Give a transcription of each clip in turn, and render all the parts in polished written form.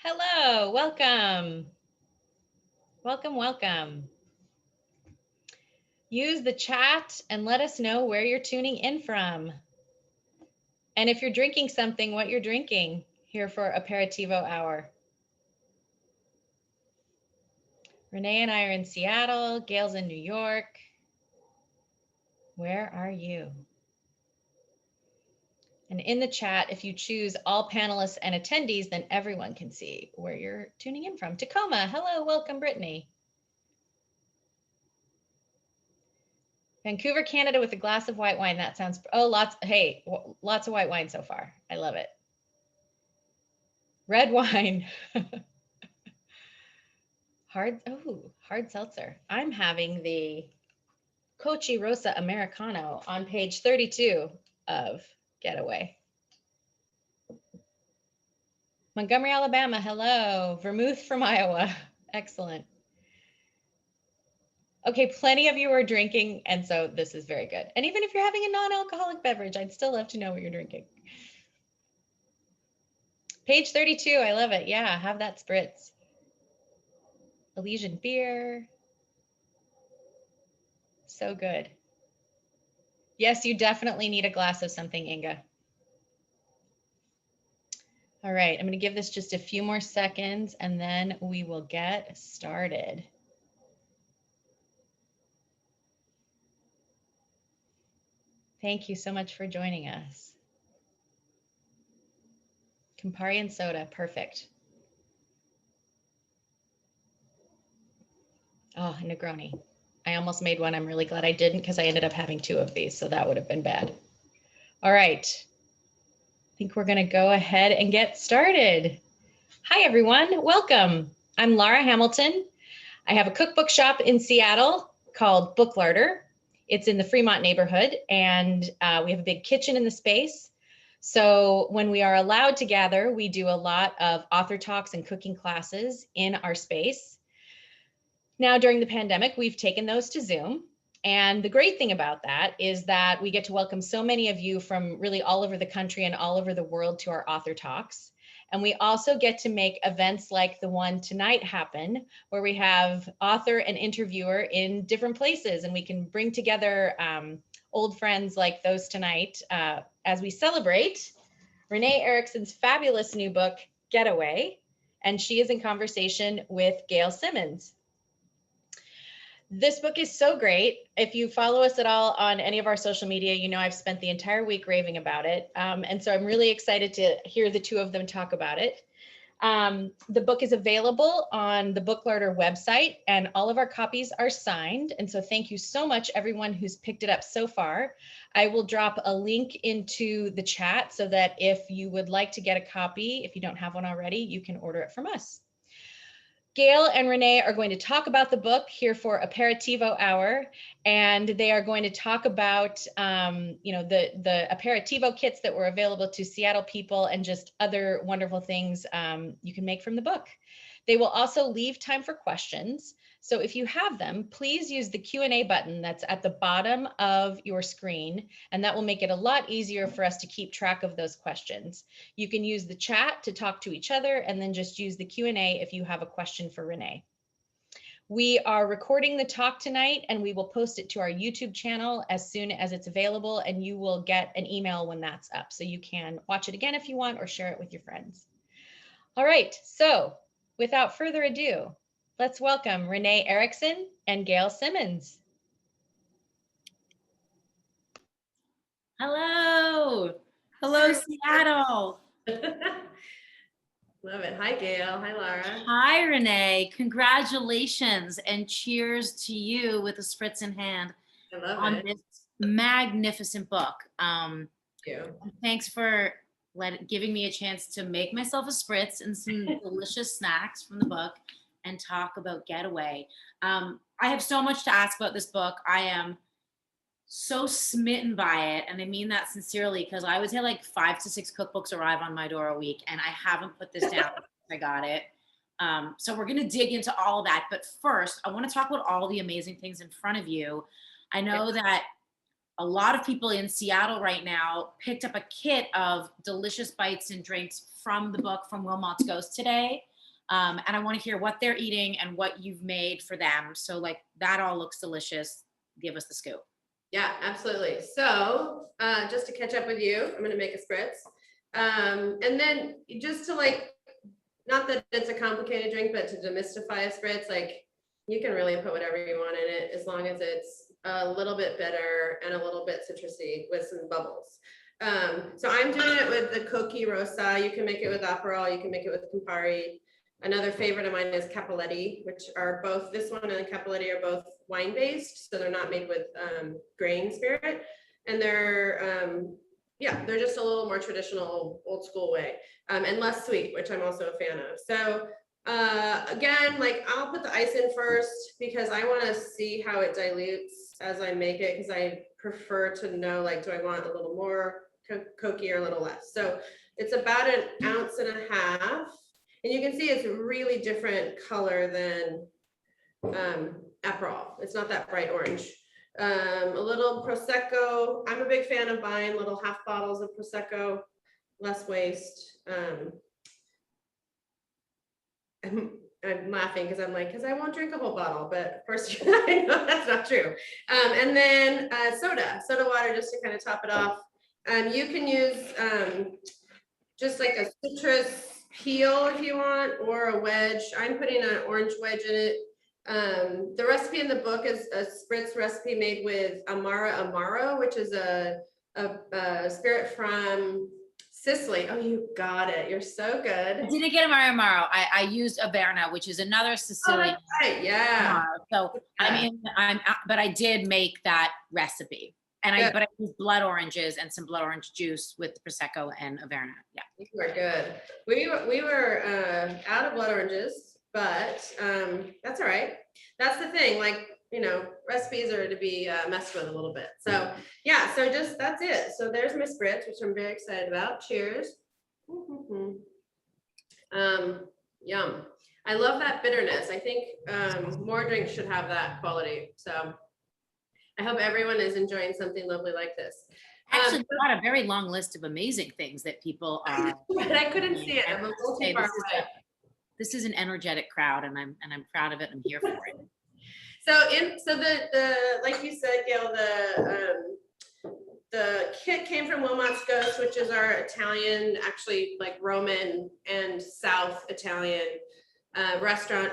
Hello, welcome. Welcome, welcome. Use the chat and let us know where you're tuning in from. And if you're drinking something, what you're drinking here for Aperitivo Hour. Renee and I are in Seattle. Gail's in New York. Where are you? And in the chat, if you choose all panelists and attendees, then everyone can see where you're tuning in from. Tacoma, hello, welcome, Brittany. Vancouver, Canada with a glass of white wine. That sounds, lots of white wine so far. I love it. Red wine. hard seltzer. I'm having the Cochi Rosa Americano on page 32 of Getaway. Montgomery, Alabama, hello. Vermouth from Iowa. Excellent. Okay, plenty of you are drinking, and so this is very good. And even if you're having a non-alcoholic beverage, I'd still love to know what you're drinking. Page 32, I love it. Yeah, have that spritz. Elysian beer. So good. Yes, you definitely need a glass of something, Inga. All right, I'm going to give this just a few more seconds and then we will get started. Thank you so much for joining us. Campari and soda, perfect. Oh, Negroni. I almost made one. I'm really glad I didn't because I ended up having two of these, so that would have been bad. All right. I think we're going to go ahead and get started. Hi, everyone. Welcome. I'm Laura Hamilton. I have a cookbook shop in Seattle called Book Larder. It's in the Fremont neighborhood, and we have a big kitchen in the space. So when we are allowed to gather, we do a lot of author talks and cooking classes in our space. Now, during the pandemic, we've taken those to Zoom. And the great thing about that is that we get to welcome so many of you from really all over the country and all over the world to our author talks. And we also get to make events like the one tonight happen, where we have author and interviewer in different places, and we can bring together old friends like those tonight as we celebrate Renee Erickson's fabulous new book, Getaway, and she is in conversation with Gail Simmons. This book is so great. If you follow us at all on any of our social media, you know I've spent the entire week raving about it. And so I'm really excited to hear the two of them talk about it. The book is available on the Book Larder website, and all of our copies are signed. And so thank you so much, everyone who's picked it up so far. I will drop a link into the chat so that if you would like to get a copy, if you don't have one already, you can order it from us. Gail and Renee are going to talk about the book here for Aperitivo Hour, and they are going to talk about the Aperitivo kits that were available to Seattle people and just other wonderful things you can make from the book. They will also leave time for questions. So if you have them, please use the Q&A button that's at the bottom of your screen, and that will make it a lot easier for us to keep track of those questions. You can use the chat to talk to each other, and then just use the Q&A if you have a question for Renee. We are recording the talk tonight, and we will post it to our YouTube channel as soon as it's available, and you will get an email when that's up. So you can watch it again if you want, or share it with your friends. All right, so without further ado, let's welcome Renee Erickson and Gail Simmons. Hello. Hello, Seattle. Love it. Hi, Gail. Hi, Laura. Hi, Renee. Congratulations and cheers to you with a spritz in hand on this magnificent book. Thank you. Thanks for giving me a chance to make myself a spritz and some delicious snacks from the book and talk about Getaway. I have so much to ask about this book. I am so smitten by it, and I mean that sincerely, because I would say like 5 to 6 cookbooks arrive on my door a week, and I haven't put this down since I got it. So we're gonna dig into all of that, but first I want to talk about all the amazing things in front of you. I know that a lot of people in Seattle right now picked up a kit of delicious bites and drinks from the book from Wilmot's Ghost today. And I want to hear what they're eating and what you've made for them. So like that all looks delicious. Give us the scoop. Yeah, absolutely. So just to catch up with you, I'm gonna make a spritz. And then just to like, not that it's a complicated drink, but to demystify a spritz, like you can really put whatever you want in it as long as it's a little bit bitter and a little bit citrusy with some bubbles. So I'm doing it with the Koki Rosa. You can make it with Aperol, you can make it with Campari. Another favorite of mine is Cappelletti, which are both, this one and Cappelletti are both wine-based, so they're not made with grain spirit. And they're, yeah, they're just a little more traditional, old school way, and less sweet, which I'm also a fan of. So again, like I'll put the ice in first because I want to see how it dilutes as I make it, because I prefer to know, like, do I want a little more Koki or a little less? So it's about 1.5 ounces. And you can see it's a really different color than Aperol. It's not that bright orange. A little Prosecco. I'm a big fan of buying little half bottles of Prosecco, less waste. I'm laughing because I'm like, because I won't drink a whole bottle, but of course I know that's not true. And then soda water just to kind of top it off. You can use just like a citrus peel if you want, or a wedge. I'm putting an orange wedge in it. The recipe in the book is a spritz recipe made with Amaro, which is a spirit from Sicily. Oh, you got it. You're so good. I didn't get Amaro. I used Averna, which is another Sicilian. Oh, right. Yeah. So but I did make that recipe. And but I used blood oranges and some blood orange juice with Prosecco and Averna. Yeah. You are good. We were out of blood oranges, but that's all right. That's the thing. Like, you know, recipes are to be messed with a little bit. So yeah, so just that's it. So there's my spritz, which I'm very excited about. Cheers. Yum. I love that bitterness. I think more drinks should have that quality. So I hope everyone is enjoying something lovely like this. Actually, we've got a very long list of amazing things that people are. But I couldn't see it. I'm a little too far away. This is an energetic crowd, and I'm proud of it. I'm here for it. So the like you said, Gail, the kit came from Wilmot's Ghost, which is our Italian, actually like Roman and South Italian restaurant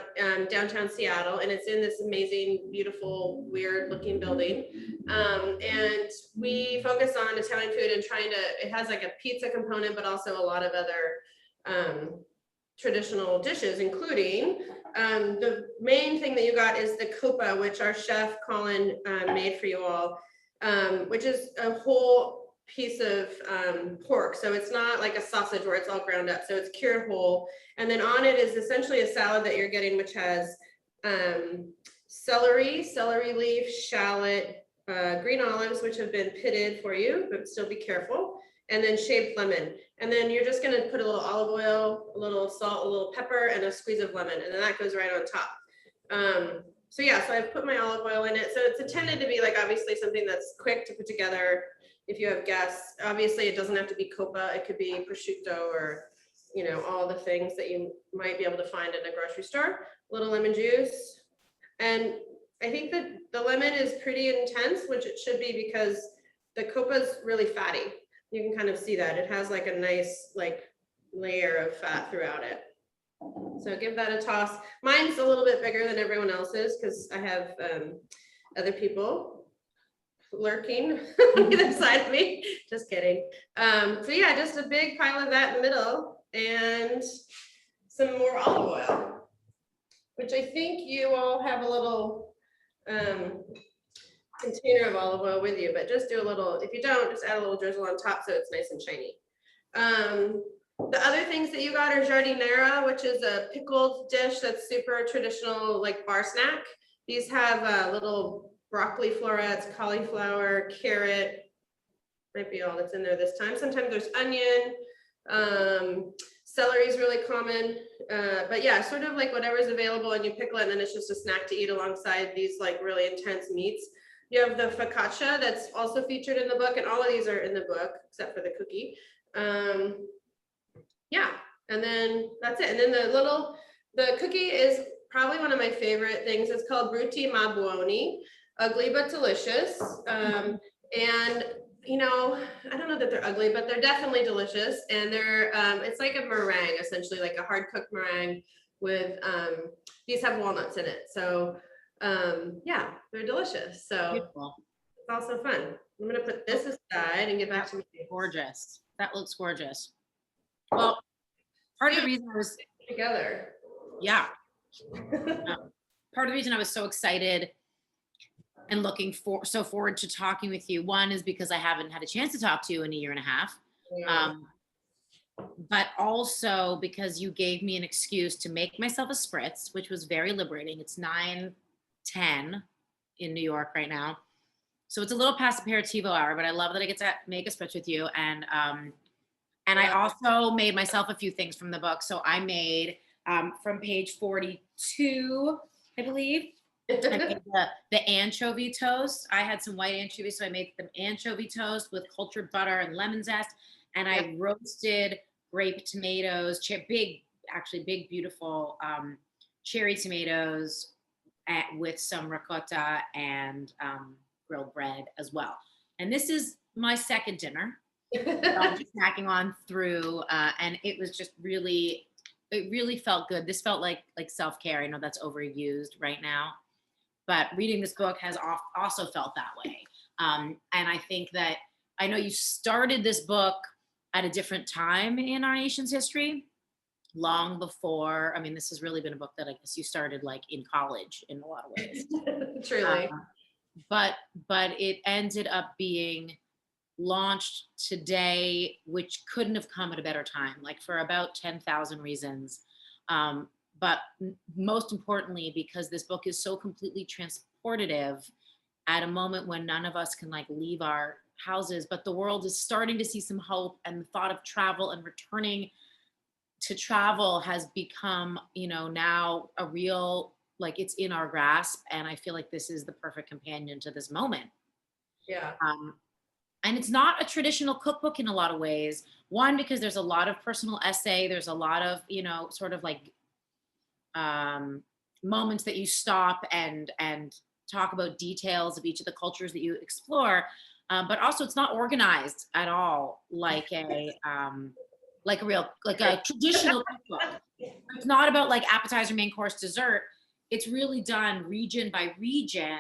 downtown Seattle, and it's in this amazing, beautiful, weird looking building. And we focus on Italian food and it has like a pizza component, but also a lot of other traditional dishes, including the main thing that you got is the coppa, which our chef Colin made for you all, which is a whole piece of pork. So it's not like a sausage where it's all ground up. So it's cured whole. And then on it is essentially a salad that you're getting, which has celery leaf, shallot, green olives, which have been pitted for you, but still be careful. And then shaved lemon. And then you're just gonna put a little olive oil, a little salt, a little pepper, and a squeeze of lemon. And then that goes right on top. So yeah, so I've put my olive oil in it. So it's intended to be like, obviously something that's quick to put together. If you have guests, obviously it doesn't have to be coppa. It could be prosciutto or, you know, all the things that you might be able to find in a grocery store. A little lemon juice. And I think that the lemon is pretty intense, which it should be because the coppa is really fatty. You can kind of see that. It has like a nice like layer of fat throughout it. So give that a toss. Mine's a little bit bigger than everyone else's because I have other people lurking on either side of me. Just kidding. So yeah, just a big pile of that in the middle and some more olive oil, which I think you all have a little container of olive oil with you, but just do a little, if you don't, just add a little drizzle on top so it's nice and shiny. The other things that you got are giardiniera, which is a pickled dish that's super traditional, like bar snack. These have little broccoli florets, cauliflower, carrot, might be all that's in there this time. Sometimes there's onion, celery is really common, but yeah, sort of like whatever's available and you pickle it and then it's just a snack to eat alongside these like really intense meats. You have the focaccia that's also featured in the book, and all of these are in the book except for the cookie. Yeah, and then that's it. And then the little The cookie is probably one of my favorite things. It's called Brutti ma buoni, ugly but delicious. And you know, I don't know that they're ugly, but they're definitely delicious. And they're it's like a meringue, essentially, like a hard cooked meringue with these have walnuts in it. So yeah, they're delicious. So Beautiful. it's also fun. I'm gonna put this aside and get back to my Gorgeous. That looks gorgeous. Well, part of the reason I was, together. yeah, part of the reason I was so excited and looking so forward to talking with you, one is because I haven't had a chance to talk to you in a year and a half. Yeah. But also because you gave me an excuse to make myself a spritz, which was very liberating. It's 9:10 in New York right now. So it's a little past aperitivo hour, but I love that I get to make a spritz with you. And I also made myself a few things from the book. So I made from page 42, I believe, I made the anchovy toast. I had some white anchovies, so I made them anchovy toast with cultured butter and lemon zest. And I roasted grape tomatoes, big, beautiful cherry tomatoes with some ricotta and grilled bread as well. And this is my second dinner. I'm just snacking on through, and it was just really, it really felt good. This felt like self-care. I know that's overused right now, but reading this book has also felt that way. And I think that, I know you started this book at a different time in our nation's history, long before, I mean, this has really been a book that I guess you started like in college in a lot of ways. Truly. But it ended up being launched today, which couldn't have come at a better time, like for about 10,000 reasons. But most importantly, because this book is so completely transportative at a moment when none of us can like leave our houses, but the world is starting to see some hope, and the thought of travel and returning to travel has become, you know, now a real, like it's in our grasp. And I feel like this is the perfect companion to this moment. Yeah. And it's not a traditional cookbook in a lot of ways. One, because there's a lot of personal essay. There's a lot of, you know, sort of like moments that you stop and talk about details of each of the cultures that you explore. But also it's not organized at all like a traditional cookbook. It's not about like appetizer, main course, dessert. It's really done region by region.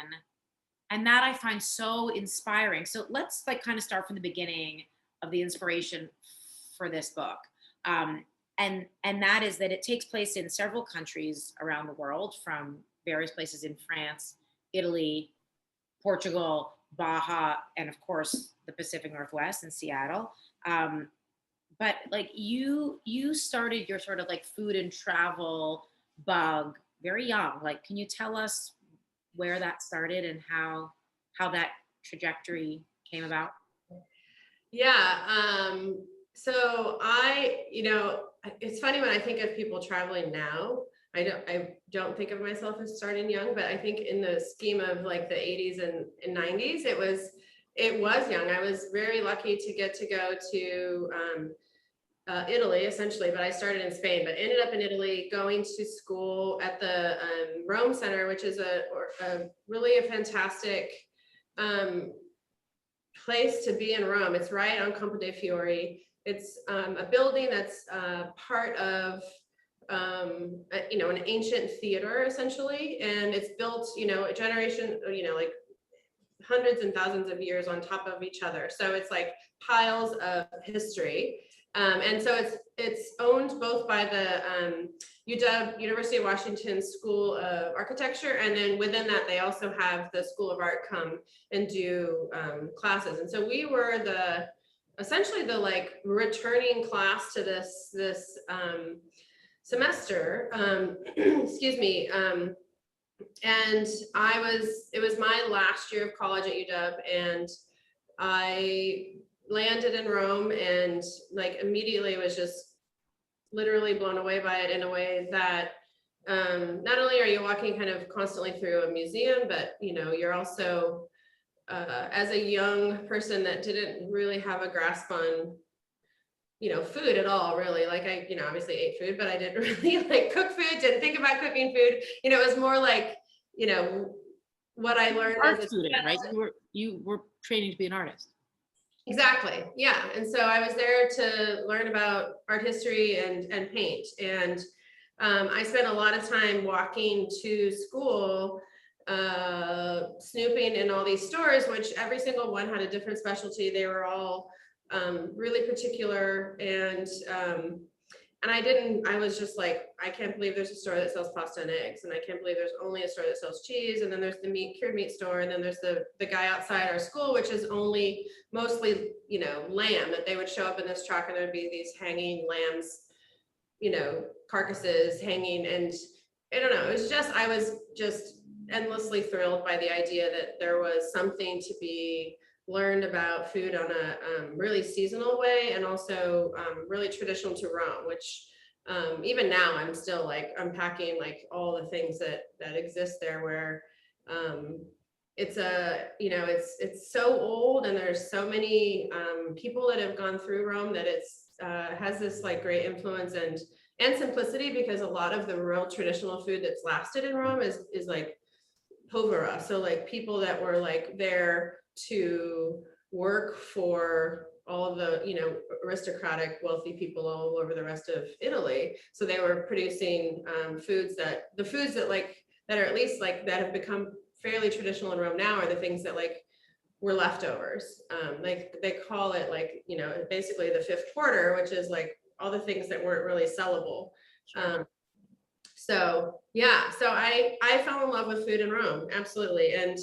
And that I find so inspiring. So let's like kind of start from the beginning of the inspiration for this book. And that is that it takes place in several countries around the world, from various places in France, Italy, Portugal, Baja, and of course the Pacific Northwest and Seattle. But like you started your sort of like food and travel bug very young. Like, can you tell us where that started and how that trajectory came about? Yeah. So I, you know, it's funny when I think of people traveling now, I don't think of myself as starting young, but I think in the scheme of like the 80s and 90s, it was young. I was very lucky to get to go to Italy essentially, but I started in Spain, but ended up in Italy, going to school at the Rome Center, which is a really a fantastic place to be in Rome. It's right on Campo dei Fiori. It's a building that's part of you know, an ancient theater essentially, and it's built, you know, a generation, you know, like hundreds and thousands of years on top of each other. So it's like piles of history. And so it's owned both by the UW, University of Washington School of Architecture, and then within that they also have the School of Art come and do classes. And so we were essentially the like returning class to this semester. Excuse me. And it was my last year of college at UW, and I landed in Rome and like immediately was just literally blown away by it in a way that not only are you walking kind of constantly through a museum, but you know, you're also as a young person that didn't really have a grasp on food at all, really. Like I, obviously ate food, but I didn't really like cook food, didn't think about cooking food. It was more like, what I learned Art as a student, right? You were training to be an artist. Exactly. Yeah. And so I was there to learn about art history and paint. And I spent a lot of time walking to school, snooping in all these stores, which every single one had a different specialty. They were all really particular. And I was just like, I can't believe there's a store that sells pasta and eggs. And I can't believe there's only a store that sells cheese. And then there's the cured meat store. And then there's the guy outside our school, which is only mostly, lamb, that they would show up in this truck and there'd be these hanging lambs, carcasses hanging. And I don't know, I was just endlessly thrilled by the idea that there was something to be learned about food on a really seasonal way, and also really traditional to Rome, which even now I'm still like unpacking like all the things that exist there, where it's it's so old, and there's so many people that have gone through Rome that it's has this like great influence and simplicity, because a lot of the real traditional food that's lasted in Rome is like povera, so like people that were like there to work for all of the aristocratic wealthy people all over the rest of Italy. So they were producing foods that are at least like that have become fairly traditional in Rome now, are the things that like were leftovers. Like they call it like basically the fifth quarter, which is like all the things that weren't really sellable. So yeah, so I fell in love with food in Rome, absolutely. And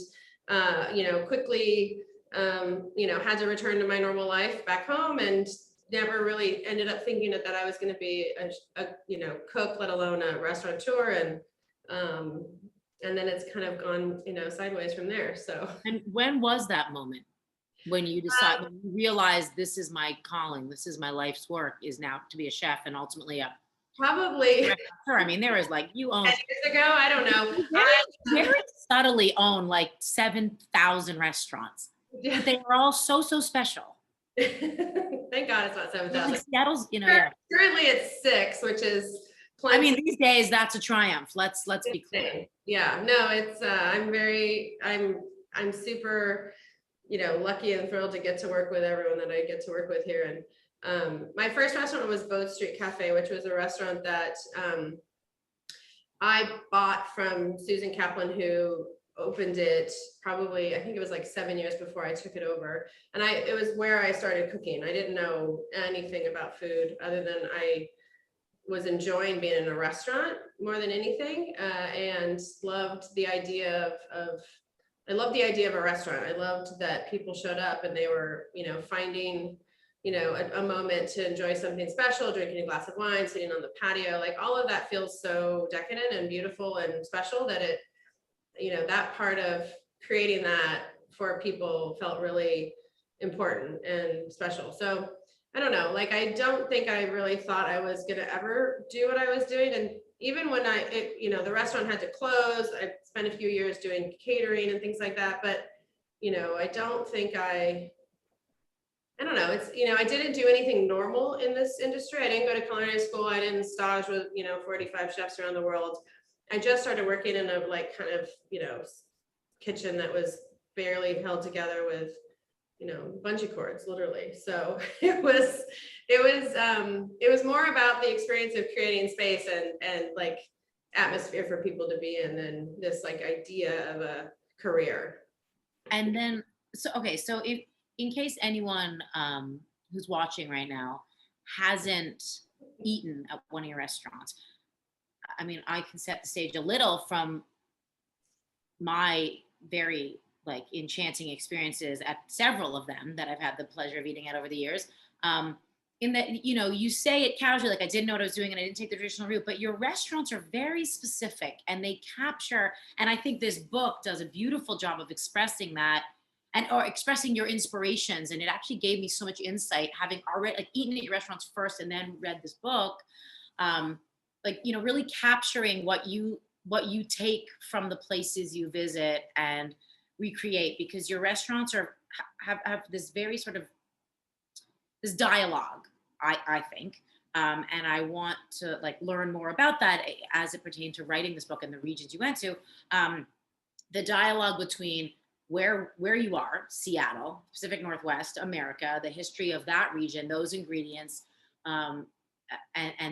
quickly, had to return to my normal life back home, and never really ended up thinking that I was going to be a cook, let alone a restaurateur. And then it's kind of gone, sideways from there. So. And when was that moment when you decided, when you realized this is my calling, this is my life's work, is now to be a chef and ultimately a probably. I mean, there was like, you own 10 years ago, I don't know. Very subtly own like 7,000 restaurants. Yeah. They were all so special. Thank God it's not 7,000. Like Seattle's, Currently it's 6, which is plenty. I mean, these days that's a triumph. Let's be clear. Yeah, no, it's I'm super, lucky and thrilled to get to work with everyone that I get to work with here. And my first restaurant was Boat Street Cafe, which was a restaurant that I bought from Susan Kaplan, who opened it probably, I think it was like 7 years before I took it over. And it was where I started cooking. I didn't know anything about food other than I was enjoying being in a restaurant more than anything, and loved the idea of I loved the idea of a restaurant. I loved that people showed up and they were, finding, a moment to enjoy something special, drinking a glass of wine, sitting on the patio. Like all of that feels so decadent and beautiful and special that it, that part of creating that for people felt really important and special. So I don't know, like, I don't think I really thought I was going to ever do what I was doing. And even when the restaurant had to close, I spent a few years doing catering and things like that. But, I don't think I don't know. It's, I didn't do anything normal in this industry. I didn't go to culinary school. I didn't stage with, 45 chefs around the world. I just started working in a like kind of, kitchen that was barely held together with, bungee cords, literally. So it was more about the experience of creating space and like atmosphere for people to be in than this like idea of a career. And then, so if, in case anyone who's watching right now hasn't eaten at one of your restaurants, I mean, I can set the stage a little from my very like enchanting experiences at several of them that I've had the pleasure of eating at over the years. In that, you say it casually, like I didn't know what I was doing and I didn't take the traditional route, but your restaurants are very specific and they capture, and I think this book does a beautiful job of expressing that or expressing your inspirations. And it actually gave me so much insight, having already like eaten at your restaurants first and then read this book, really capturing what you take from the places you visit and recreate, because your restaurants have this very sort of this dialogue I think. And I want to like learn more about that as it pertains to writing this book and the regions you went to. The dialogue between where you are, Seattle, Pacific Northwest, America, the history of that region, those ingredients, and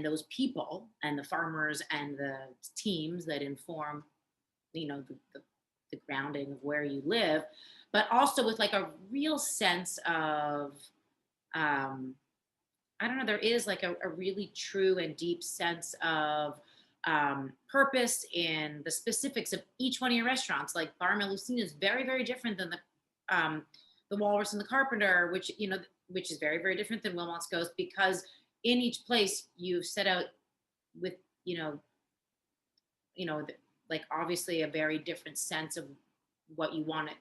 those people and the farmers and the teams that inform, the grounding of where you live, but also with like a real sense of, I don't know, there is like a really true and deep sense of purpose in the specifics of each one of your restaurants. Like Bar Melusina is very, very different than the Walrus and the Carpenter, which is very, very different than Wilmot's Ghost, because in each place you've set out with, like obviously a very different sense of what you want it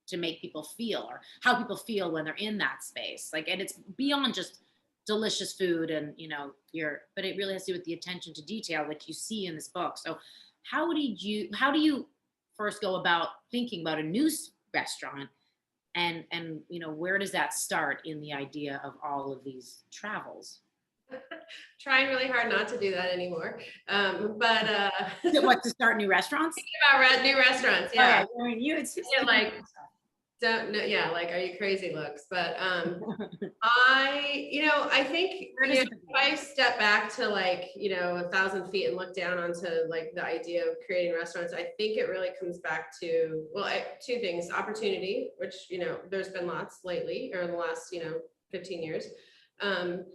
to make people feel, or how people feel when they're in that space. Like, and it's beyond just delicious food and but it really has to do with the attention to detail like you see in this book. So how do you first go about thinking about a new restaurant, and where does that start in the idea of all of these travels? Trying really hard not to do that anymore. What, to start new restaurants? Thinking about new restaurants, yeah. I mean, it's like, don't know, yeah, like, are you crazy looks? But I think if I step back to like 1,000 feet and look down onto like the idea of creating restaurants, I think it really comes back to two things: opportunity, which there's been lots lately, or in the last 15 years, and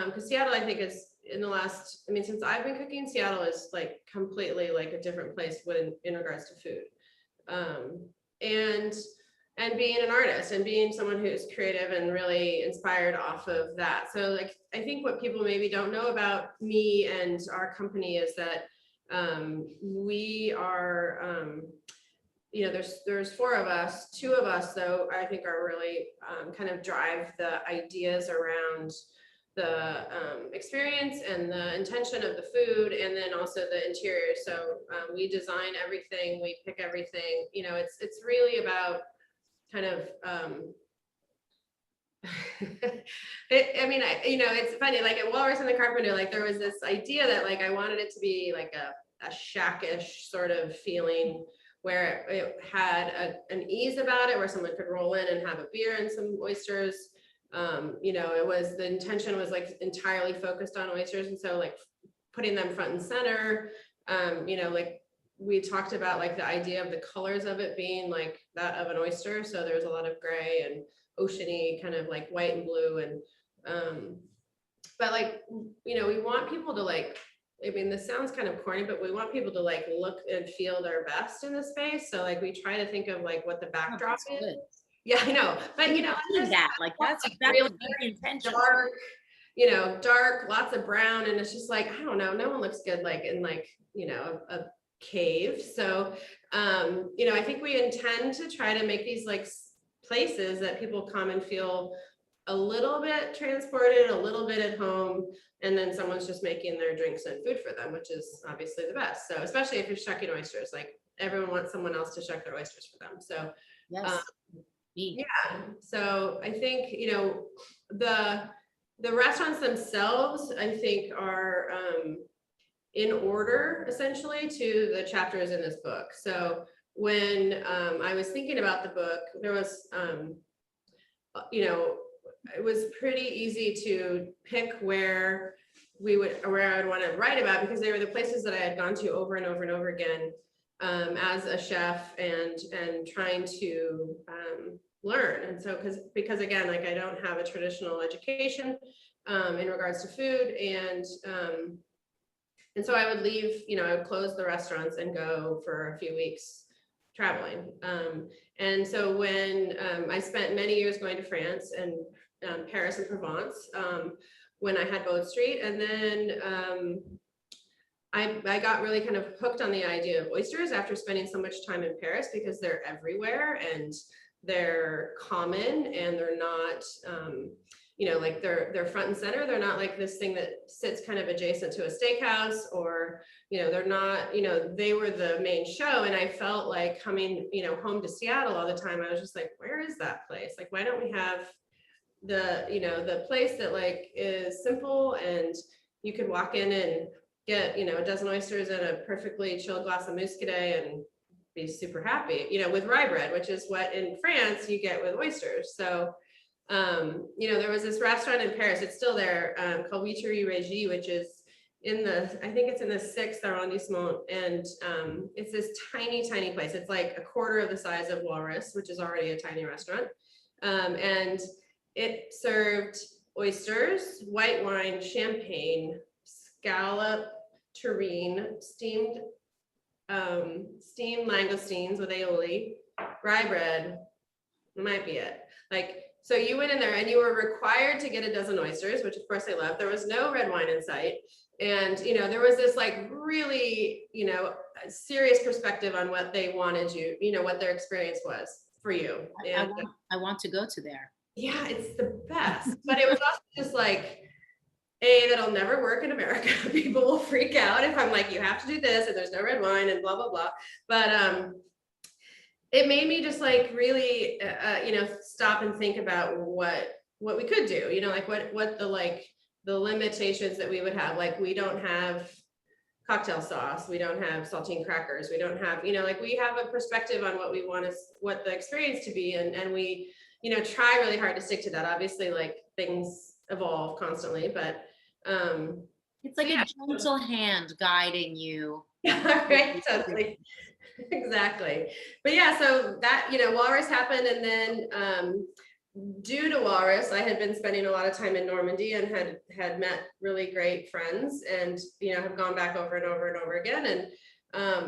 because Seattle, I think, is in the last, since I've been cooking, Seattle is like completely like a different place in regards to food. And being an artist and being someone who's creative and really inspired off of that. So like, I think what people maybe don't know about me and our company is that we are, there's 4 of us. 2 of us, though, I think are really kind of drive the ideas around the experience and the intention of the food, and then also the interior. So we design everything, we pick everything. It's really about kind of it's funny, like at Walrus and the Carpenter, like there was this idea that like I wanted it to be like a shackish sort of feeling, where it had an ease about it, where someone could roll in and have a beer and some oysters. The intention was like entirely focused on oysters, and so like putting them front and center. Like we talked about like the idea of the colors of it being like that of an oyster, so there's a lot of gray and oceany, kind of like white and blue, and but like we want people to like, this sounds kind of corny, but we want people to like look and feel their best in the space. So like we try to think of like what the backdrop is. Good. Yeah, I know, but that's really very intentional. Dark, lots of brown, and it's just like, I don't know, no one looks good like in like a cave. So I think we intend to try to make these like places that people come and feel a little bit transported, a little bit at home, and then someone's just making their drinks and food for them, which is obviously the best. So especially if you're shucking oysters, like everyone wants someone else to shuck their oysters for them. So yes. Yeah, so I think the restaurants themselves, I think, are in order essentially to the chapters in this book. So when I was thinking about the book, there was it was pretty easy to pick where I would want to write about, because they were the places that I had gone to over and over and over again as a chef, and trying to learn. And so because again, like I don't have a traditional education in regards to food, and so I would leave, I would close the restaurants and go for a few weeks traveling. And so when I spent many years going to France and Paris and Provence, when I had Boat Street, and then I got really kind of hooked on the idea of oysters after spending so much time in Paris, because they're everywhere and they're common, and they're not, like they're front and center. They're not like this thing that sits kind of adjacent to a steakhouse, or, they're not, they were the main show. And I felt like coming, home to Seattle all the time, I was just like, where is that place? Like, why don't we have the place that like is simple, and you could walk in and get, a dozen oysters and a perfectly chilled glass of muscadet and be super happy, with rye bread, which is what in France you get with oysters. So, there was this restaurant in Paris, it's still there, called Witerie Régie, which is I think it's in the 6th arrondissement. And it's this tiny, tiny place. It's like a quarter of the size of Walrus, which is already a tiny restaurant. And it served oysters, white wine, champagne, scallop, terrine, steamed langoustines with aioli, rye bread. Might be it. Like, so you went in there and you were required to get a dozen oysters, which of course I love. There was no red wine in sight. And, there was this like really, serious perspective on what they wanted what their experience was for you. And I want to go to there. Yeah, it's the best. But it was also just like, that'll never work in America. People will freak out if I'm like, you have to do this and there's no red wine and blah, blah, blah. But it made me just like really, stop and think about what we could do, like what the limitations that we would have. Like, we don't have cocktail sauce, we don't have saltine crackers, we don't have, like we have a perspective on what we want what the experience to be. And we, try really hard to stick to that. Obviously, like things evolve constantly, but it's like a gentle hand guiding you. Right, totally. Exactly. But yeah, so that, Walrus happened. And then due to Walrus, I had been spending a lot of time in Normandy and had met really great friends, and, have gone back over and over and over again. And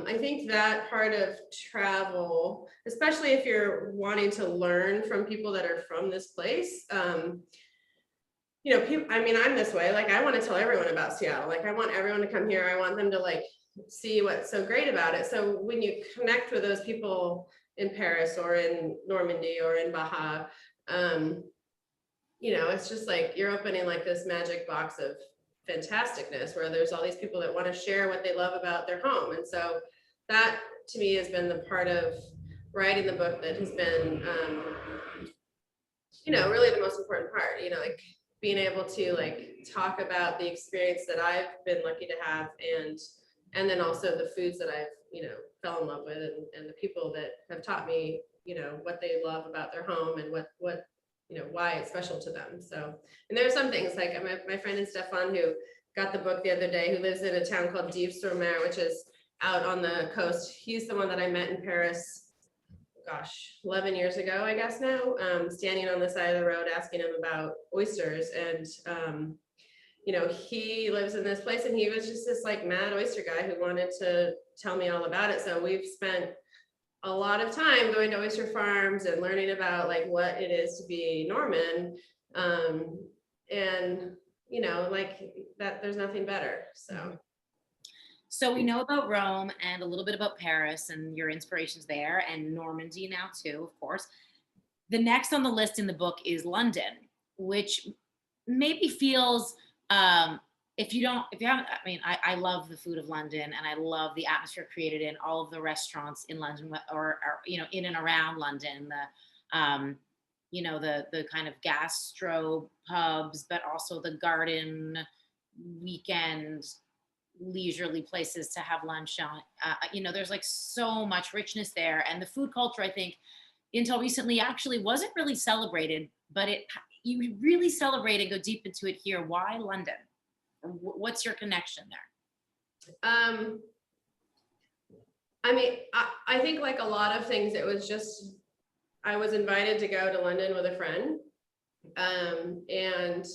I think that part of travel, especially if you're wanting to learn from people that are from this place, people, I'm this way, like I want to tell everyone about Seattle. Like I want everyone to come here. I want them to like see what's so great about it. So when you connect with those people in Paris or in Normandy or in Baja, it's just like you're opening like this magic box of fantasticness where there's all these people that want to share what they love about their home. And so that to me has been the part of writing the book that has been, really the most important part, like being able to like talk about the experience that I've been lucky to have, and then also the foods that I've, fell in love with, and the people that have taught me, what they love about their home and what why it's special to them. So, and there are some things like my friend Stefan, who got the book the other day, who lives in a town called Dives-sur-Mer, which is out on the coast. He's the one that I met in Paris, 11 years ago, I guess now, standing on the side of the road, asking him about oysters. And, he lives in this place, and he was just this like mad oyster guy who wanted to tell me all about it. So we've spent a lot of time going to oyster farms and learning about like what it is to be Norman. And, like that, there's nothing better. So we know about Rome and a little bit about Paris and your inspirations there, and Normandy now too, of course. The next on the list in the book is London, which maybe feels, if you haven't, I love the food of London, and I love the atmosphere created in all of the restaurants in London, or in and around London, the kind of gastro pubs, but also the garden weekend leisurely places to have lunch on. There's like so much richness there, and the food culture, I think, until recently actually wasn't really celebrated, but you really celebrate and go deep into it here. Why London? What's your connection there? I think like a lot of things, it was just, I was invited to go to London with a friend. And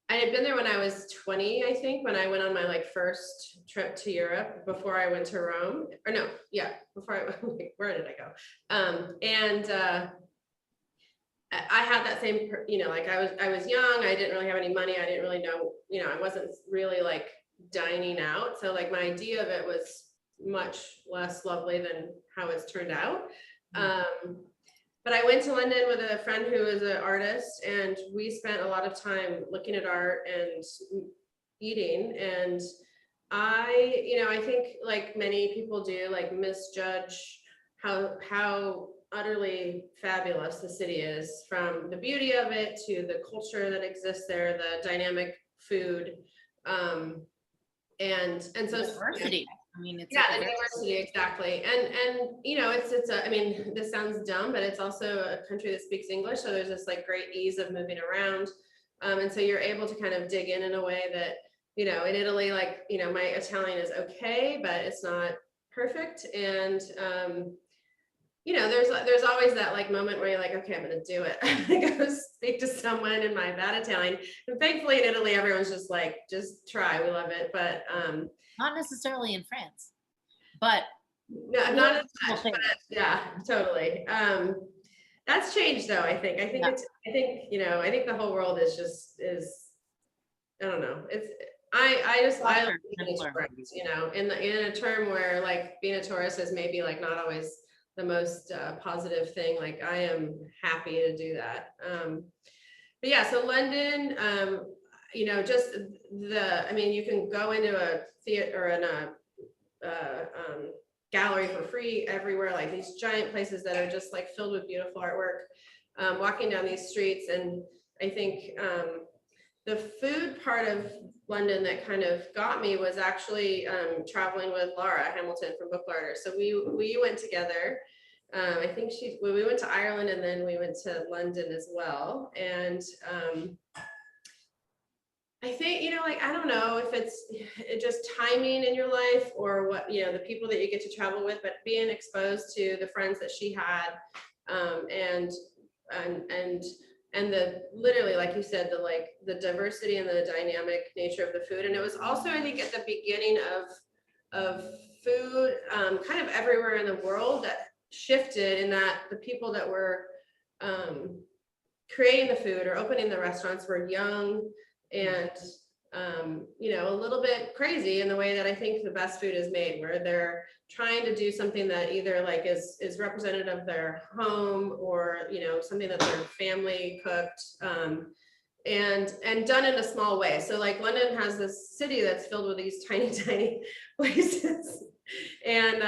I had been there when I was 20, I think, when I went on my like first trip to Europe before I went to Rome, or no, yeah, before I went, where did I go? I had that same, like I was young, I didn't really have any money, I didn't really know, I wasn't really like dining out. So like my idea of it was much less lovely than how it's turned out. But I went to London with a friend who is an artist, and we spent a lot of time looking at art and eating. And I think like many people do, like misjudge how utterly fabulous the city is, from the beauty of it to the culture that exists there, the dynamic food. And so Diversity. I mean, it's yeah, like the diversity, exactly. And it's I mean, this sounds dumb, but it's also a country that speaks English, so there's this like great ease of moving around. And so you're able to kind of dig in a way that, in Italy, like, my Italian is okay, but it's not perfect. And there's always that like moment where you're like, okay, I'm gonna do it. I'm gonna go speak to someone in my bad Italian. And thankfully in Italy, everyone's just like, just try, we love it. But not necessarily in France, but no, not as much, but yeah, totally. That's changed though, I think. I think the whole world is I don't know. I love being a tourist, in a term where like being a tourist is maybe like not always the most positive thing. Like I am happy to do that. But yeah, so London, just you can go into a theater or in a gallery for free everywhere, like these giant places that are just like filled with beautiful artwork, walking down these streets. And I think the food part of London that kind of got me was actually traveling with Laura Hamilton from Booklarder. So we went together. I think we went to Ireland and then we went to London as well. And I think, I don't know if it's just timing in your life or what, the people that you get to travel with, but being exposed to the friends that she had, and the literally, like you said, the diversity and the dynamic nature of the food. And it was also, I think, at the beginning of food, kind of everywhere in the world that shifted, in that the people that were creating the food or opening the restaurants were young and a little bit crazy in the way that I think the best food is made, where they're trying to do something that either like is representative of their home or something that their family cooked, and done in a small way. So like London has this city that's filled with these tiny places, and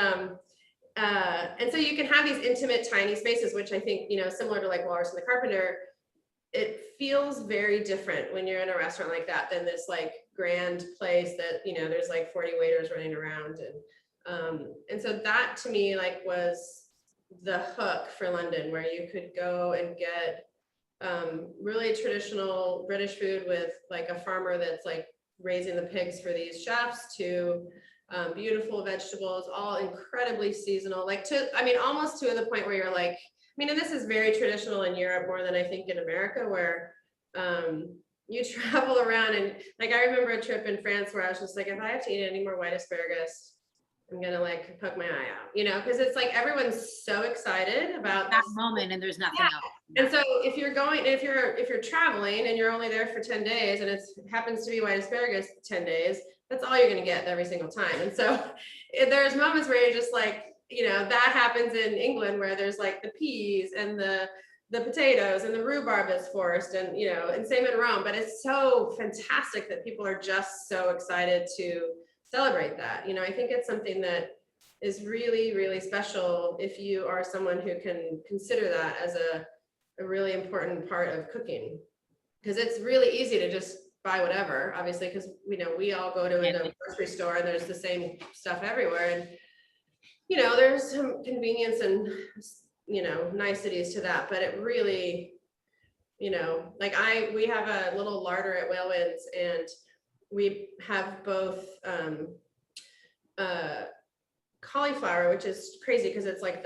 so you can have these intimate tiny spaces, which I think similar to like Walrus and the Carpenter, it feels very different when you're in a restaurant like that than this like grand place that there's like 40 waiters running around. And so that to me like was the hook for London, where you could go and get really traditional British food with like a farmer that's like raising the pigs for these chefs, to beautiful vegetables, all incredibly seasonal, almost to the point where you're like, and this is very traditional in Europe more than I think in America, where you travel around and like, I remember a trip in France where I was just like, if I have to eat any more white asparagus, I'm gonna like poke my eye out, because it's like everyone's so excited about that moment and there's nothing else. And so if you're traveling and you're only there for 10 days and it happens to be white asparagus 10 days, that's all you're gonna get every single time. And so there's moments where you're just like, that happens in England, where there's like the peas and the potatoes and the rhubarb is forced, and and same in Rome. But it's so fantastic that people are just so excited to celebrate that. I think it's something that is really, really special if you are someone who can consider that as a really important part of cooking, because it's really easy to just buy whatever, obviously, because we all go to a grocery store and there's the same stuff everywhere. And there's some convenience and, niceties to that, but it really, we have a little larder at Whalewinds, and we have both cauliflower, which is crazy because it's like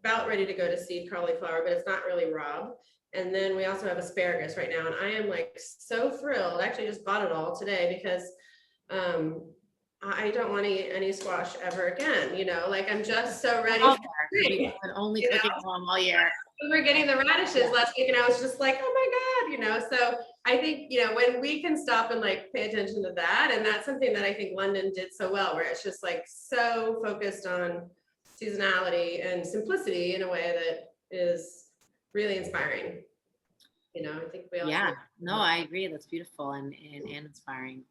about ready to go to seed cauliflower, but it's not really raw. And then we also have asparagus right now, and I am like so thrilled. I actually just bought it all today because I don't want to eat any squash ever again. I'm just so ready. Only cooking them all year. We were getting the radishes last week, and I was just like, oh my God, So I think, when we can stop and like pay attention to that, and that's something that I think London did so well, where it's just like so focused on seasonality and simplicity in a way that is really inspiring. I think we all. Yeah, no, I agree. That's beautiful and inspiring.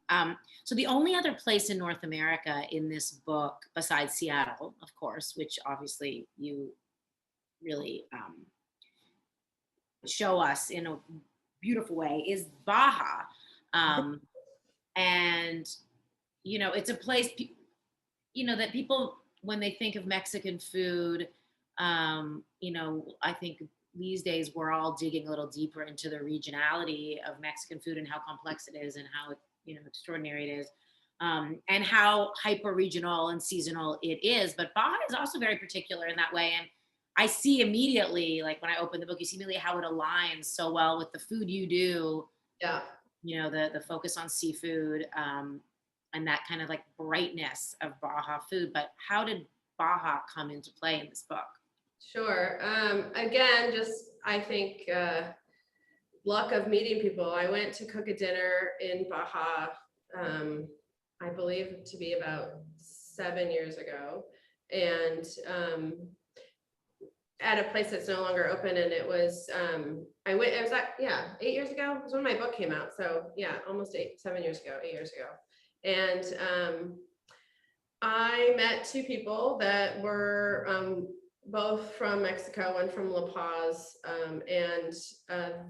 So the only other place in North America in this book, besides Seattle, of course, which obviously you really show us in a beautiful way is Baja. And, you know, it's a place, you know, that people, when they think of Mexican food, you know, I think these days we're all digging a little deeper into the regionality of Mexican food and how complex it is and how, you know, extraordinary it is. And how hyper regional and seasonal it is. But Baja is also very particular in that way. And I see immediately, like when I open the book, you see immediately how it aligns so well with the food you do. Yeah. You know, the focus on seafood, and that kind of like brightness of Baja food. But how did Baja come into play in this book? Sure. Again, just I think luck of meeting people. I went to cook a dinner in Baja, I believe to be about 7 years ago, and at a place that's no longer open. And it was, I went, it was like, 8 years ago. It was when my book came out. So yeah, almost 7 years ago, 8 years ago. And I met two people that were both from Mexico, one from La Paz. And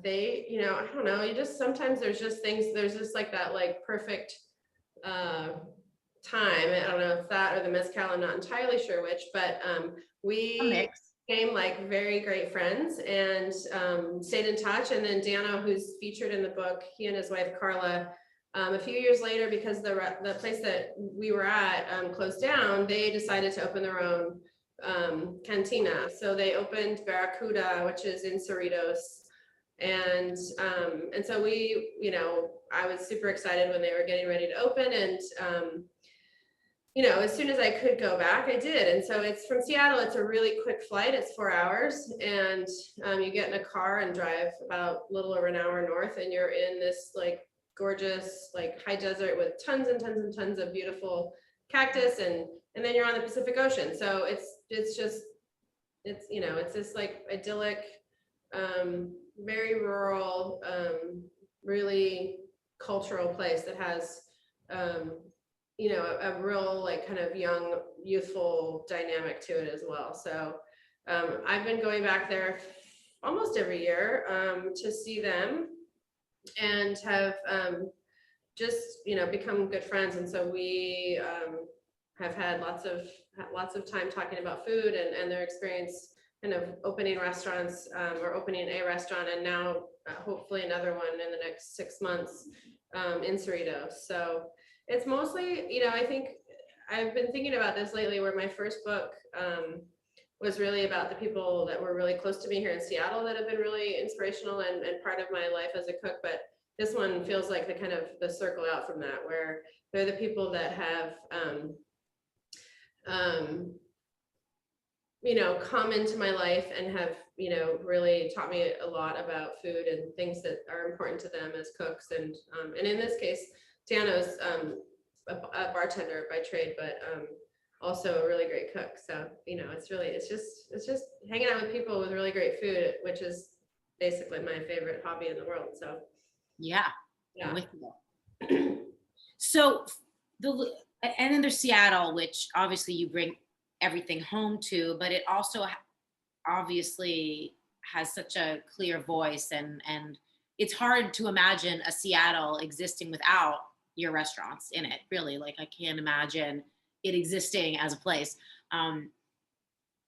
they, you know, I don't know, you just, sometimes there's just things, there's just like that, like perfect time. I don't know if that or the mezcal, I'm not entirely sure which, but we became like very great friends and stayed in touch. And then Dano, who's featured in the book, he and his wife Carla, a few years later, because the place that we were at closed down, they decided to open their own cantina. So they opened Barracuda, which is in Cerritos. And so we, you know, I was super excited when they were getting ready to open. And you know, as soon as I could go back, I did. And so it's from Seattle, it's a really quick flight. It's 4 hours, and you get in a car and drive about a little over an hour north, and you're in this like gorgeous, like high desert with tons and tons and tons of beautiful cactus. And then you're on the Pacific Ocean. So it's just, it's, you know, it's this like idyllic, very rural, really cultural place that has, you know, a real like kind of young, youthful dynamic to it as well. So I've been going back there almost every year to see them, and have just, you know, become good friends. And so we have had lots of time talking about food and their experience kind of opening restaurants, or opening a restaurant, and now hopefully another one in the next 6 months in Cerritos. So it's mostly, you know, I think I've been thinking about this lately, where my first book was really about the people that were really close to me here in Seattle that have been really inspirational and part of my life as a cook. But this one feels like the kind of the circle out from that, where they're the people that have, you know, come into my life and have, you know, really taught me a lot about food and things that are important to them as cooks. And in this case, Dano's a bartender by trade, but also a really great cook. So, you know, it's just hanging out with people with really great food, which is basically my favorite hobby in the world. So yeah. yeah. With you. So and then there's Seattle, which obviously you bring everything home to, but it also obviously has such a clear voice, and it's hard to imagine a Seattle existing without your restaurants in it, really. Like I can't imagine it existing as a place,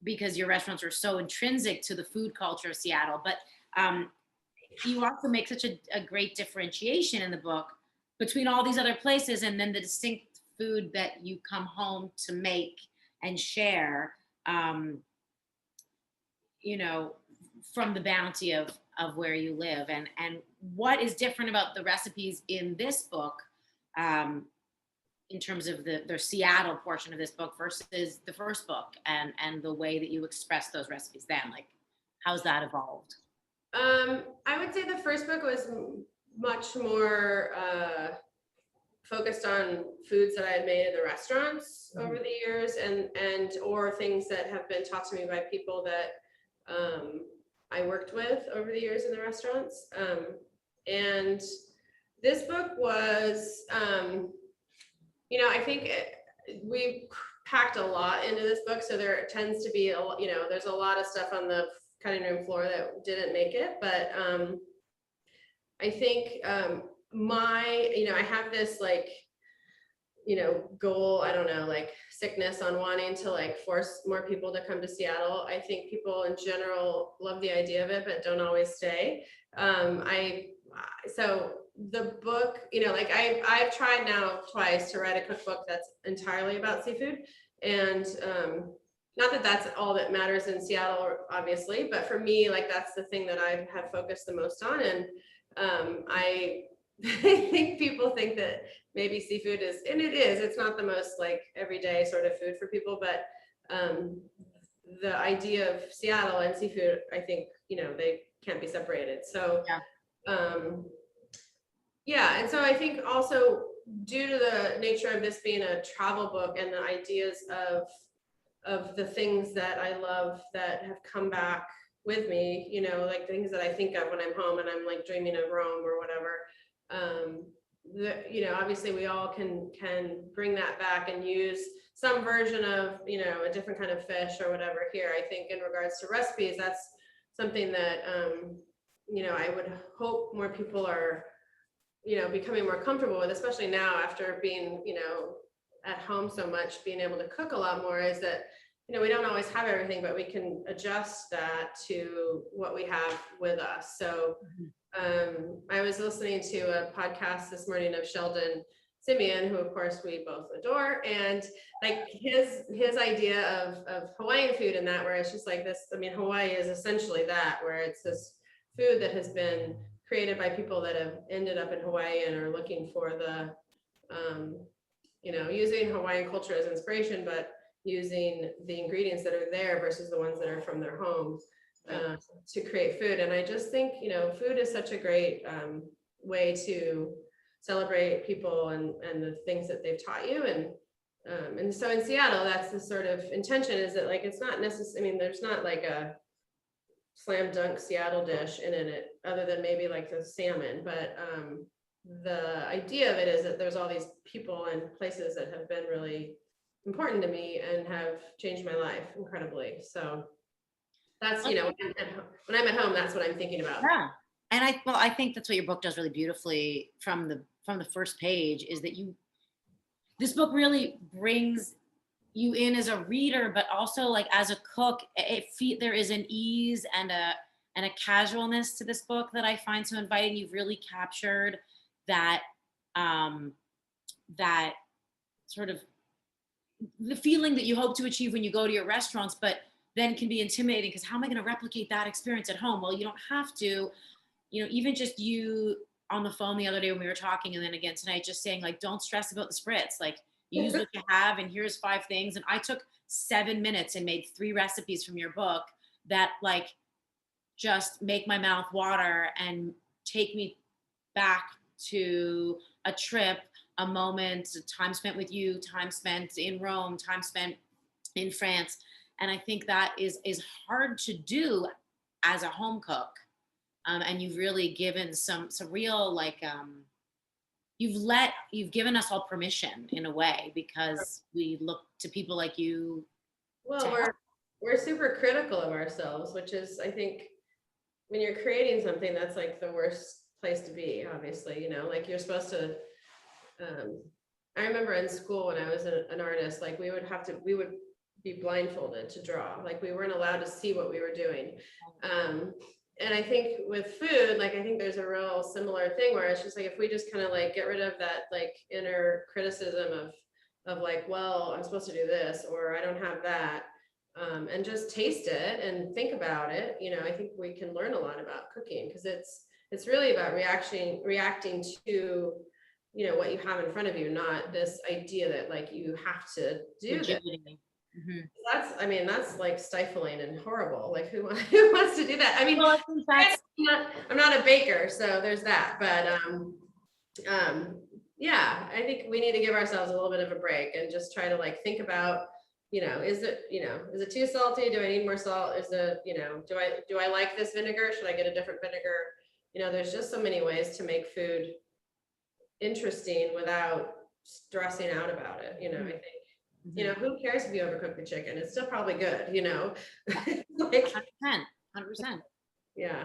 because your restaurants are so intrinsic to the food culture of Seattle. But you also make such a great differentiation in the book between all these other places and then the distinct food that you come home to make and share, you know, from the bounty of where you live. And what is different about the recipes in this book, in terms of the Seattle portion of this book versus the first book, and the way that you express those recipes then? Like, how's that evolved? I would say the first book was much more focused on foods that I had made in the restaurants over the years, and or things that have been taught to me by people that I worked with over the years in the restaurants. And this book was, you know, I think we packed a lot into this book. So there tends to be, there's a lot of stuff on the cutting room floor that didn't make it. But I think I have this like, goal, I don't know, like sickness on wanting to like force more people to come to Seattle. I think people in general love the idea of it, but don't always stay. So the book, I've tried now twice to write a cookbook that's entirely about seafood. And not that that's all that matters in Seattle, obviously, but for me, like that's the thing that I have focused the most on. And I think people think that maybe seafood is, and it is, it's not the most like everyday sort of food for people, but the idea of Seattle and seafood, I think, they can't be separated. So and so I think also due to the nature of this being a travel book and the ideas of the things that I love that have come back with me, like things that I think of when I'm home and I'm like dreaming of Rome or whatever. Obviously we all can bring that back and use some version of, a different kind of fish or whatever here. I think in regards to recipes, that's something that, I would hope more people are, becoming more comfortable with, especially now after being, at home so much, being able to cook a lot more, is that, we don't always have everything, but we can adjust that to what we have with us. So I was listening to a podcast this morning of Sheldon Simeon, who of course we both adore, and like his idea of Hawaiian food and that, where it's just like this, Hawaii is essentially that, where it's this food that has been created by people that have ended up in Hawaii and are looking for the, using Hawaiian culture as inspiration, but using the ingredients that are there versus the ones that are from their homes to create food. And I just think, food is such a great way to celebrate people and the things that they've taught you. And so in Seattle, that's the sort of intention, is that like, it's not necessarily, there's not like a slam dunk Seattle dish in it, other than maybe like the salmon. But the idea of it is that there's all these people and places that have been really important to me and have changed my life incredibly. So that's, when I'm at home, that's what I'm thinking about. Yeah. And I think that's what your book does really beautifully from the first page, is that this book really brings you in as a reader, but also like as a cook. There is an ease and a casualness to this book that I find so inviting. You've really captured that that sort of the feeling that you hope to achieve when you go to your restaurants, but then can be intimidating, because how am I going to replicate that experience at home? Well, you don't have to. Even just you on the phone the other day when we were talking, and then again tonight, just saying like, don't stress about the spritz, like use what you have, and here's 5 things. And I took 7 minutes and made 3 recipes from your book that like just make my mouth water and take me back to a trip, a moment, time spent with you, time spent in Rome, time spent in France. And I think that is hard to do as a home cook. And you've really given some real, like, you've given us all permission in a way, because we look to people like you. Well, we're super critical of ourselves, which is, I think, when you're creating something, that's like the worst place to be, obviously, like you're supposed to, I remember in school when I was an artist, like we would be blindfolded to draw, like we weren't allowed to see what we were doing. And I think with food, like I think there's a real similar thing, where it's just like, if we just kind of like get rid of that like inner criticism of like, well, I'm supposed to do this, or I don't have that, and just taste it and think about it, I think we can learn a lot about cooking, because it's really about reacting to what you have in front of you, not this idea that like you have to do this. Mm-hmm. That's like stifling and horrible. Like who wants to do that? Well, I'm not a baker, so there's that. But I think we need to give ourselves a little bit of a break and just try to like think about, is it too salty? Do I need more salt? Do I like this vinegar? Should I get a different vinegar? There's just so many ways to make food interesting without stressing out about it. I think. You know, who cares if you overcook the chicken? It's still probably good, you know? Like, 100%. yeah.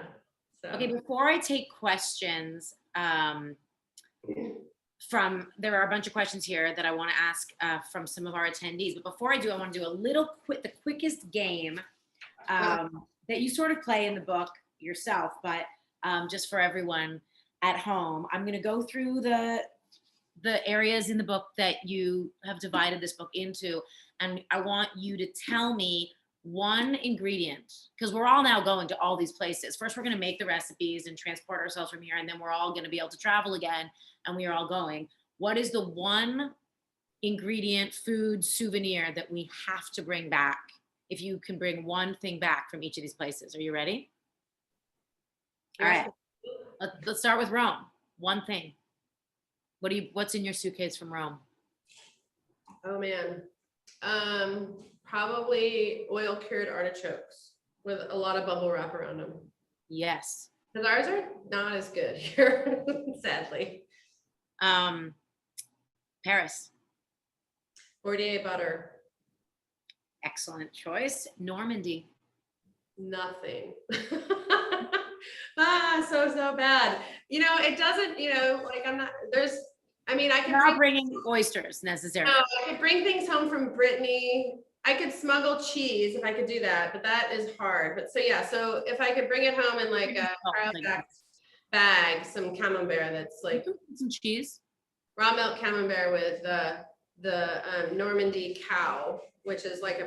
So. Okay, before I take questions, there are a bunch of questions here that I want to ask from some of our attendees. But before I do, I want to do the quickest game that you sort of play in the book yourself, but just for everyone at home. I'm going to go through the areas in the book that you have divided this book into, and I want you to tell me one ingredient, because we're all now going to all these places. First, we're going to make the recipes and transport ourselves from here, and then we're all going to be able to travel again, and we are all going. What is the one ingredient, food, souvenir that we have to bring back? If you can bring one thing back from each of these places. Are you ready? All right. Let's start with Rome. One thing. What's in your suitcase from Rome? Oh man. Probably oil cured artichokes with a lot of bubble wrap around them. Yes. Because ours are not as good here, sadly. Paris. Bordier butter. Excellent choice. Normandy. Nothing. So bad. You know, it doesn't, you know, like I could not bringing oysters necessarily. No, I could bring things home from Brittany. I could smuggle cheese if I could do that, but that is hard. But so yeah, so if I could bring it home in like a cryovac bag, some camembert that's like some cheese, raw milk camembert with the Normandy cow, which is like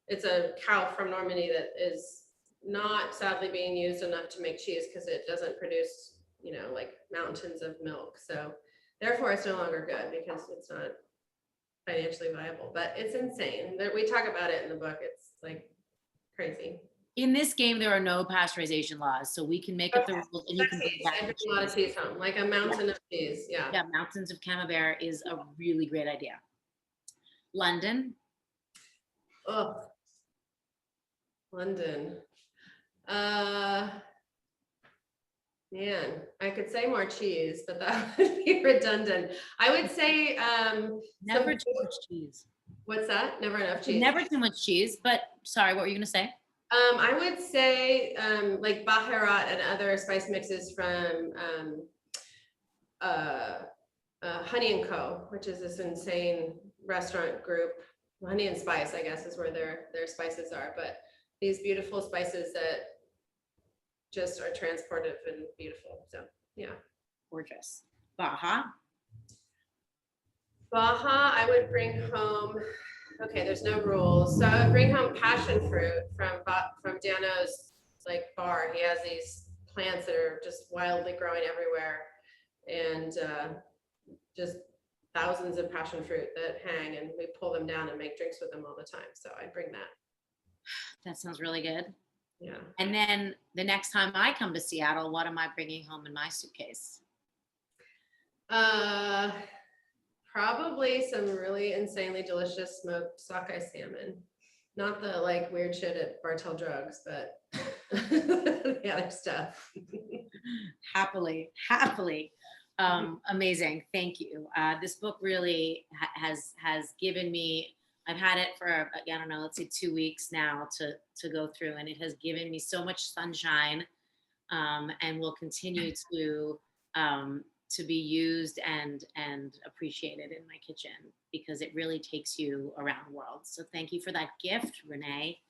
it's a cow from Normandy that is not sadly being used enough to make cheese because it doesn't produce, you know, like mountains of milk. So therefore it's no longer good because it's not financially viable, but it's insane that we talk about it in the book. It's like crazy. In this game, there are no pasteurization laws, so we can make up the rules and you can bring back a lot of cheese home, like a mountain of cheese. Yeah. Yeah, mountains of camembert is a really great idea. London. Oh, London. Man, I could say more cheese, but that would be redundant. I would say never too much cheese. What's that? Never enough cheese. Never too much cheese, but sorry, what were you gonna say? I would say like Baharat and other spice mixes from Honey & Co., which is this insane restaurant group. Honey and Spice, I guess, is where their spices are, but these beautiful spices that just are transportive and beautiful. So yeah. Gorgeous. Baja, I would bring home, okay, there's no rules. So I would bring home passion fruit from Dano's like bar. He has these plants that are just wildly growing everywhere, and just thousands of passion fruit that hang, and we pull them down and make drinks with them all the time. So I'd bring that. That sounds really good. Yeah. And then the next time I come to Seattle, what am I bringing home in my suitcase? Probably some really insanely delicious smoked sockeye salmon. Not the like weird shit at Bartell Drugs, but the other stuff. Happily. Amazing. Thank you. This book really has given me, I've had it for, I don't know, let's say 2 weeks now to go through, and it has given me so much sunshine, and will continue to be used and appreciated in my kitchen, because it really takes you around the world. So thank you for that gift, Renee.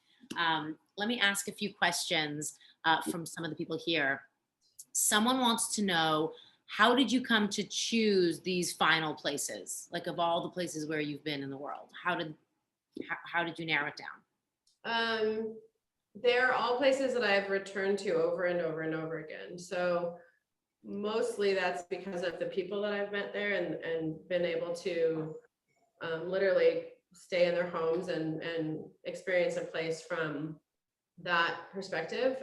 Let me ask a few questions from some of the people here. Someone wants to know, how did you come to choose these final places? Like, of all the places where you've been in the world, how did you narrow it down? They're all places that I've returned to over and over and over again. So mostly that's because of the people that I've met there and been able to literally stay in their homes and experience a place from that perspective.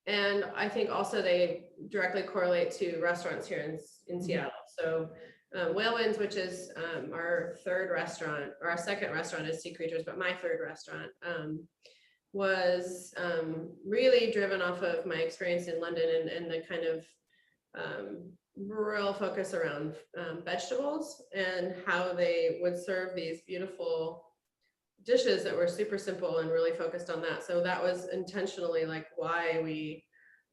And I think also they directly correlate to restaurants here in Seattle. So Whale Winds, which is our third restaurant, or our second restaurant is Sea Creatures, but my third restaurant was really driven off of my experience in London and the kind of real focus around vegetables and how they would serve these beautiful dishes that were super simple and really focused on that. So that was intentionally like why we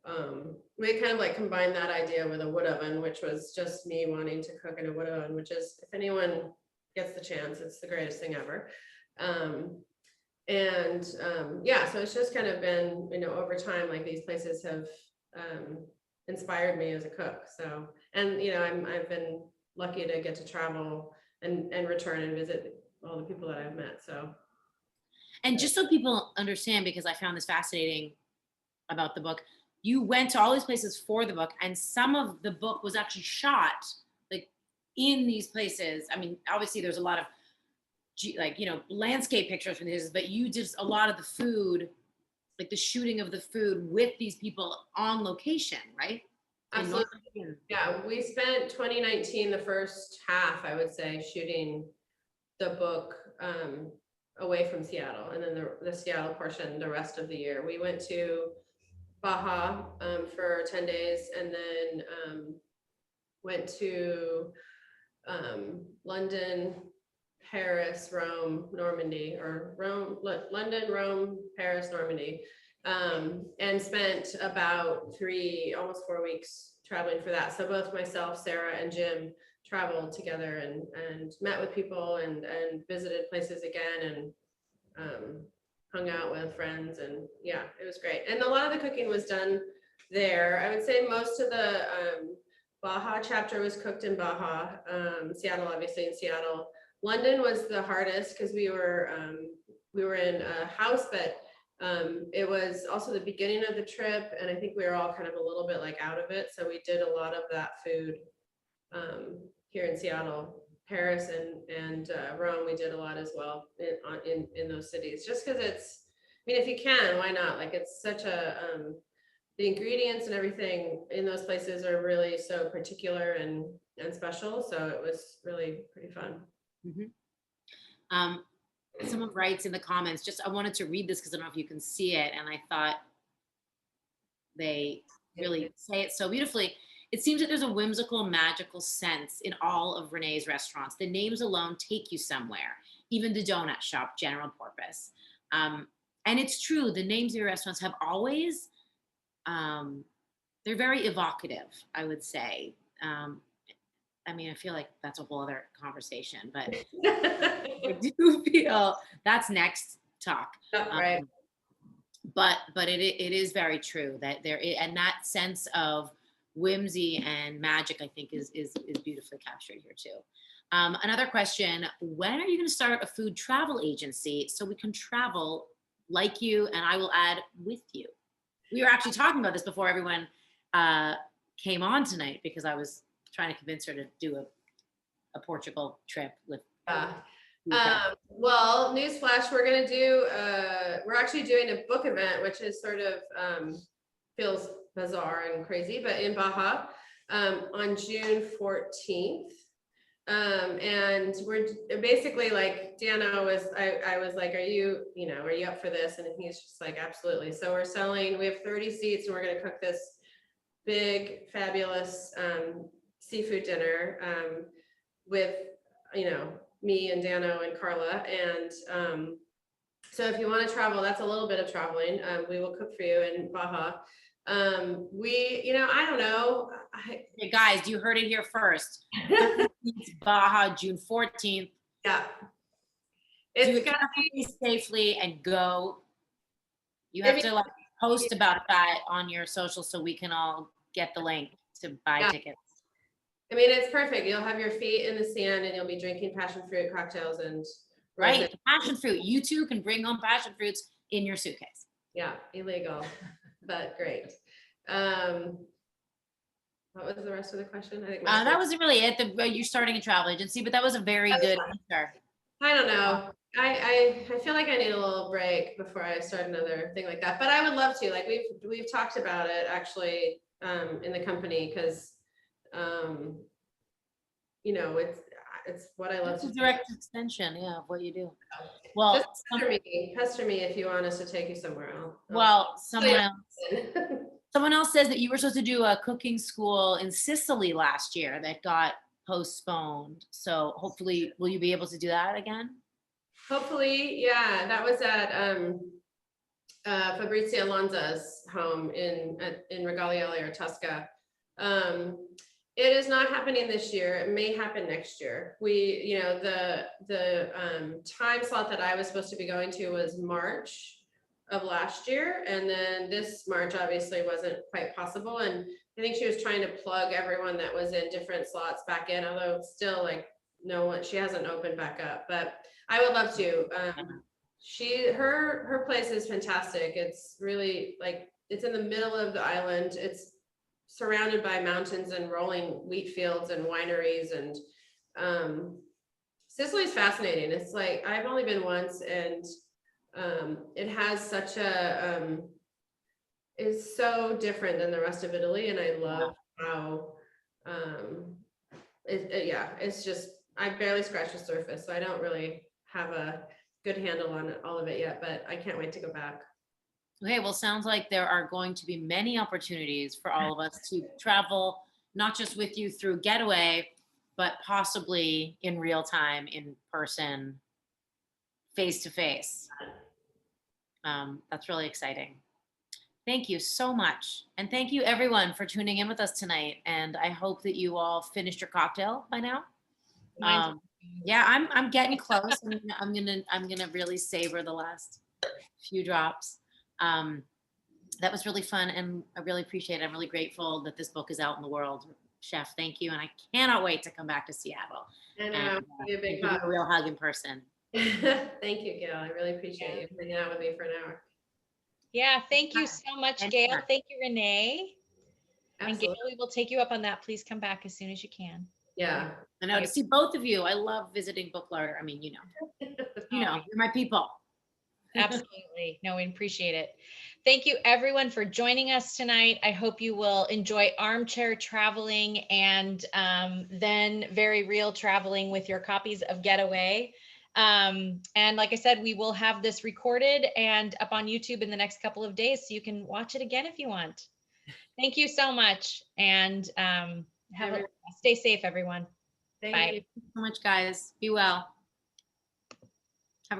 kind of like combined that idea with a wood oven, which was just me wanting to cook in a wood oven, which is, if anyone gets the chance, it's the greatest thing ever. Yeah, so it's just kind of been, you know, over time, like these places have inspired me as a cook. So, and you know, I've been lucky to get to travel and return and visit all the people that I've met. So, And just so people understand, because I found this fascinating about the book, you went to all these places for the book, and some of the book was actually shot like in these places. I mean, obviously there's a lot of like, you know, landscape pictures from these, but you did a lot of the food, like the shooting of the food with these people on location, right? absolutely. Yeah, we spent 2019, the first half, I would say, shooting the book away from Seattle, and then the Seattle portion the rest of the year. We went to Baja for 10 days, and then went to London, Paris, Rome, Normandy, or London, Rome, Paris, Normandy, and spent about almost 4 weeks traveling for that. So both myself, Sarah, and Jim traveled together and met with people and visited places again, and hung out with friends, and yeah, it was great. And a lot of the cooking was done there. I would say most of the Baja chapter was cooked in Baja, Seattle, obviously in Seattle. London was the hardest because we were in a house, but it was also the beginning of the trip, and I think we were all kind of a little bit like out of it. So we did a lot of that food here in Seattle. Paris and Rome, we did a lot as well in those cities, just because it's, I mean, if you can, why not? Like, it's such a, the ingredients and everything in those places are really so particular and special. So it was really pretty fun. Someone writes in the comments, just, I wanted to read this because I don't know if you can see it, and I thought they really say it so beautifully. It seems that there's a whimsical, magical sense in all of Renee's restaurants. The names alone take you somewhere, even the donut shop, general purpose. And it's true, the names of your restaurants have always, they're very evocative, I would say. I mean, I feel like that's a whole other conversation, but I do feel that's next talk. Right. But it is very true that and that sense of whimsy and magic, I think, is beautifully captured here too. Another question: when are you going to start a food travel agency so we can travel like you, and I will add with you? We were actually talking about this before everyone came on tonight, because I was trying to convince her to do a Portugal trip with. Well, newsflash, we're actually doing a book event, which is sort of feels bizarre and crazy, but in Baja on June 14th. And we're basically like, Dano was, I was like, are you up for this? And he's just like, absolutely. So we have 30 seats, and we're going to cook this big, fabulous seafood dinner with, me and Dano and Carla. And so if you want to travel, that's a little bit of traveling. We will cook for you in Baja. I don't know. Hey guys, you heard it here first. Baja, June 14th. Yeah. It's gonna be safely and go. You have to post about that on your social so we can all get the link to buy tickets. I mean, it's perfect. You'll have your feet in the sand, and you'll be drinking passion fruit cocktails and right, passion fruit. You too can bring home passion fruits in your suitcase. Yeah, illegal, but great. What was the rest of the question? I think that wasn't really it. You're starting a travel agency, but that was a very good answer. I don't know. I feel like I need a little break before I start another thing like that. But I would love to. Like we've talked about it actually in the company, because it's what I love. It's a direct extension, of what you do. Well, just pester me if you want us to take you somewhere else. Well, someone else Someone else says that you were supposed to do a cooking school in Sicily last year that got postponed. So hopefully, will you be able to do that again? Hopefully, yeah, that was at Fabrizio Alonza's home in Regaliele or Tusca. It is not happening this year. It may happen next year. We, you know, the time slot that I was supposed to be going to was March of last year, and then this March obviously wasn't quite possible. And I think she was trying to plug everyone that was in different slots back in, although still like no one, she hasn't opened back up. But I would love to. Her place is fantastic. It's really like, it's in the middle of the island. It's surrounded by mountains and rolling wheat fields and wineries, and Sicily's fascinating. It's like, I've only been once, and it has such a is so different than the rest of Italy, and I love how yeah, it's just, I barely scratched the surface, so I don't really have a good handle on all of it yet, but I can't wait to go back. Okay, well, sounds like there are going to be many opportunities for all of us to travel, not just with you through Getaway, but possibly in real time, in person, face to face. That's really exciting. Thank you so much. And thank you everyone for tuning in with us tonight. And I hope that you all finished your cocktail by now. Yeah, I'm getting close. I'm gonna really savor the last few drops. That was really fun, and I really appreciate it. I'm really grateful that this book is out in the world. Chef, thank you. And I cannot wait to come back to Seattle. And give you a real hug in person. Thank you, Gail. I really appreciate you hanging out with me for an hour. Yeah, thank you so much, Gail. Thank you, Renee. Absolutely. And Gail, we will take you up on that. Please come back as soon as you can. Yeah. I know, to see both of you. I love visiting Book Larder. I mean, you know, you're my people. Absolutely. No, we appreciate it. Thank you everyone for joining us tonight. I hope you will enjoy armchair traveling and then very real traveling with your copies of Getaway. And like I said, we will have this recorded and up on YouTube in the next couple of days, so you can watch it again if you want. Thank you so much, and stay safe, everyone. Thank you so much, guys. Be well.